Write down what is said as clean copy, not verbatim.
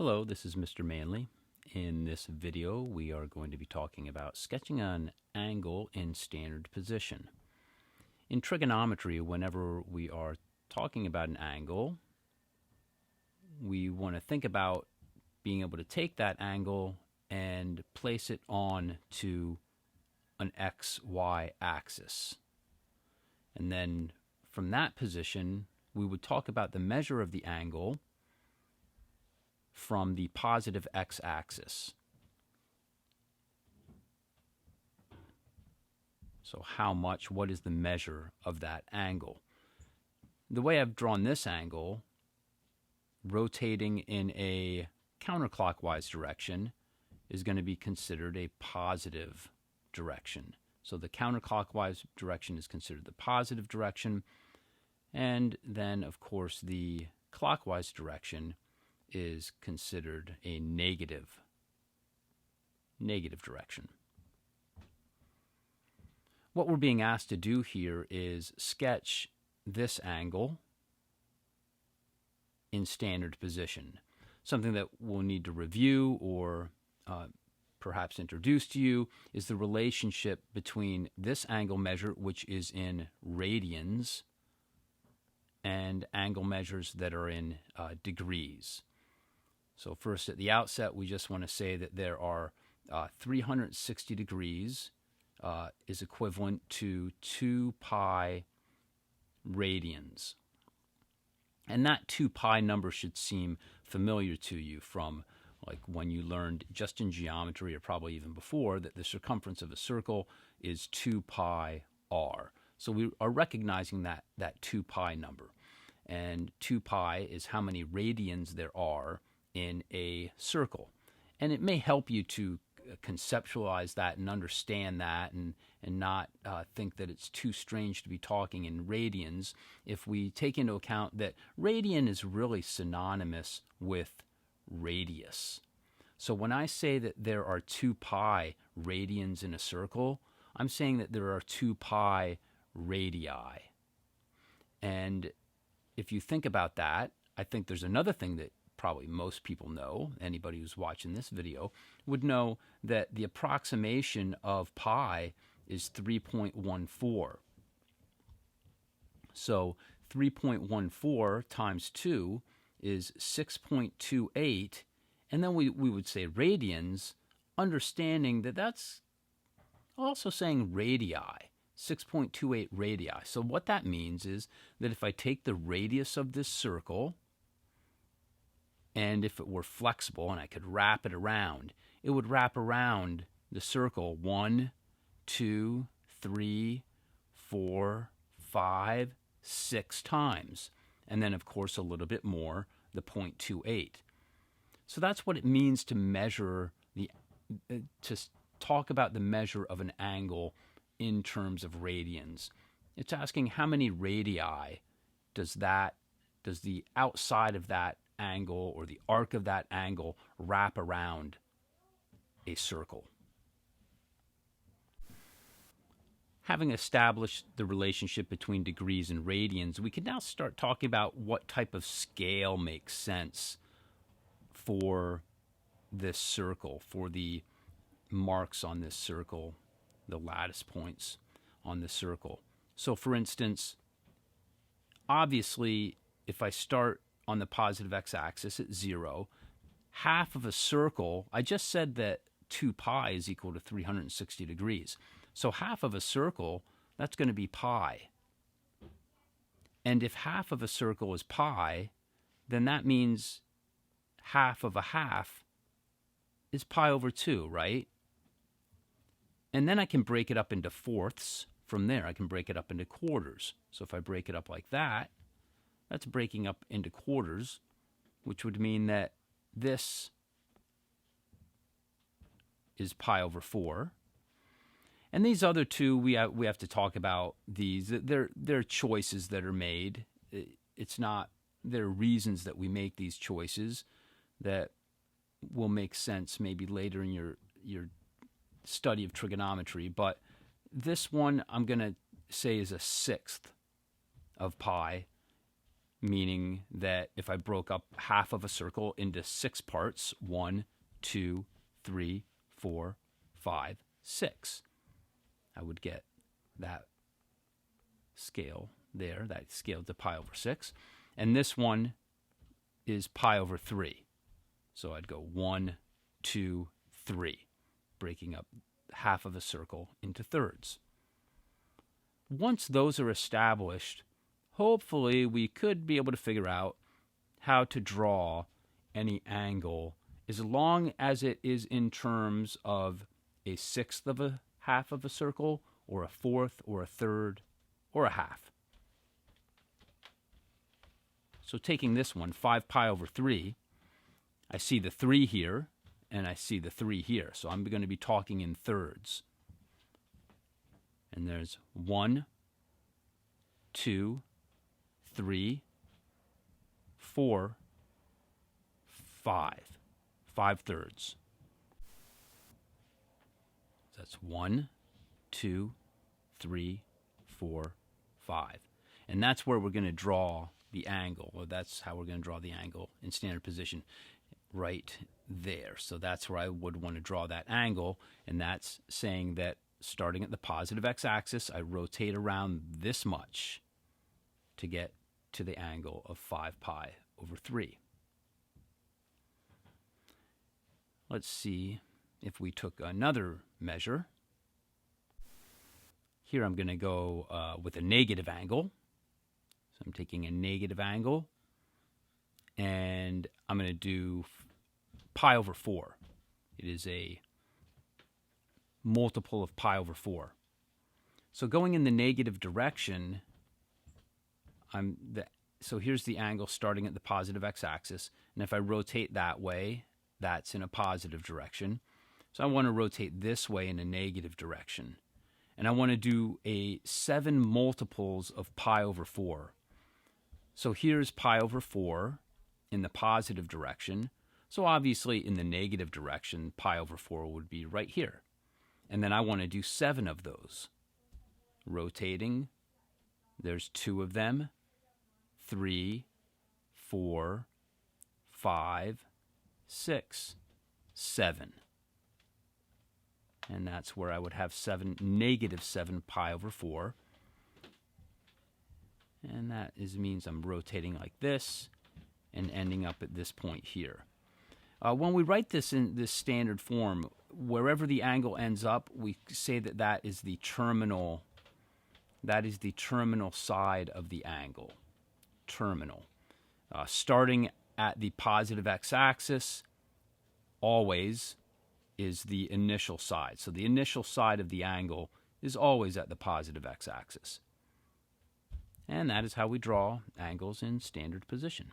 Hello, this is Mr. Manley. In this video, we are going to be talking about sketching an angle in standard position. In trigonometry, whenever we are talking about an angle, we want to think about being able to take that angle and place it on to an XY axis. And then from that position, we would talk about the measure of the angle from the positive x-axis. So how much, what is the measure of that angle? The way I've drawn this angle, rotating in a counterclockwise direction, is going to be considered a positive direction. So the counterclockwise direction is considered the positive direction, and then of course the clockwise direction is considered a negative direction. What we're being asked to do here is sketch this angle in standard position. Something that we'll need to review or perhaps introduce to you is the relationship between this angle measure, which is in radians, and angle measures that are in degrees. So first, at the outset, we just want to say that there are 360 degrees is equivalent to 2 pi radians. And that 2 pi number should seem familiar to you from like when you learned just in geometry or probably even before that the circumference of a circle is 2 pi r. So we are recognizing that 2 pi number. And 2 pi is how many radians there are in a circle. And it may help you to conceptualize that and understand that and not think that it's too strange to be talking in radians if we take into account that radian is really synonymous with radius. So when I say that there are 2 pi radians in a circle, I'm saying that there are 2 pi radii. And if you think about that, I think there's another thing that probably most people know, anybody who's watching this video, would know that the approximation of pi is 3.14. So 3.14 times 2 is 6.28, and then we would say radians, understanding that that's also saying radii, 6.28 radii. So what that means is that if I take the radius of this circle, and if it were flexible and I could wrap it around, it would wrap around the circle 1, 2, 3, 4, 5, 6 times. And then, of course, a little bit more, the 0.28. So that's what it means to measure, to talk about the measure of an angle in terms of radians. It's asking how many radii does the outside of that angle or the arc of that angle wrap around a circle. Having established the relationship between degrees and radians, we can now start talking about what type of scale makes sense for this circle, for the marks on this circle, the lattice points on the circle. So for instance, obviously, if I start on the positive x-axis at 0, half of a circle, I just said that 2 pi is equal to 360 degrees. So half of a circle, that's going to be pi. And if half of a circle is pi, then that means half of a half is pi over 2, right? And then I can break it up into fourths from there. I can break it up into quarters. So if I break it up like that, that's breaking up into quarters, which would mean that this is pi over 4. And these other two, we have to talk about these. They're choices that are made. It's not, there are reasons that we make these choices that will make sense maybe later in your study of trigonometry. But this one I'm going to say is a sixth of pi. meaning that if I broke up half of a circle into 6 parts, 1, 2, 3, 4, 5, 6, I would get that scale there, that scale to pi over 6. And this one is pi over 3. So I'd go 1, 2, 3, breaking up half of a circle into thirds. Once those are established, hopefully we could be able to figure out how to draw any angle as long as it is in terms of a sixth of a half of a circle, or a fourth, or a third, or a half. So taking this one, 5 pi over 3, I see the 3 here, and I see the 3 here. So I'm going to be talking in thirds. And there's 1, 2, 3, 4, 5. 5 thirds. That's 1, 2, 3, 4, 5. And that's where we're going to draw the angle, or that's how we're going to draw the angle in standard position, right there. So that's where I would want to draw that angle, and that's saying that starting at the positive x-axis, I rotate around this much to get to the angle of 5 pi over 3. Let's see if we took another measure. Here I'm going to go with a negative angle. So I'm taking a negative angle, and I'm going to do pi over 4. It is a multiple of pi over 4. So going in the negative direction, so here's the angle starting at the positive x-axis, and if I rotate that way, that's in a positive direction. So I want to rotate this way in a negative direction. And I want to do 7 multiples of pi over 4. So here's pi over 4 in the positive direction. So obviously in the negative direction, pi over 4 would be right here. And then I want to do 7 of those. Rotating, there's 2 of them, 3, 4, 5, 6, 7. And that's where I would have negative 7 pi over 4. And that means I'm rotating like this and ending up at this point here. When we write this in this standard form, wherever the angle ends up, we say that that is the terminal side of the angle. Terminal. Starting at the positive x-axis always is the initial side. So the initial side of the angle is always at the positive x-axis. And that is how we draw angles in standard position.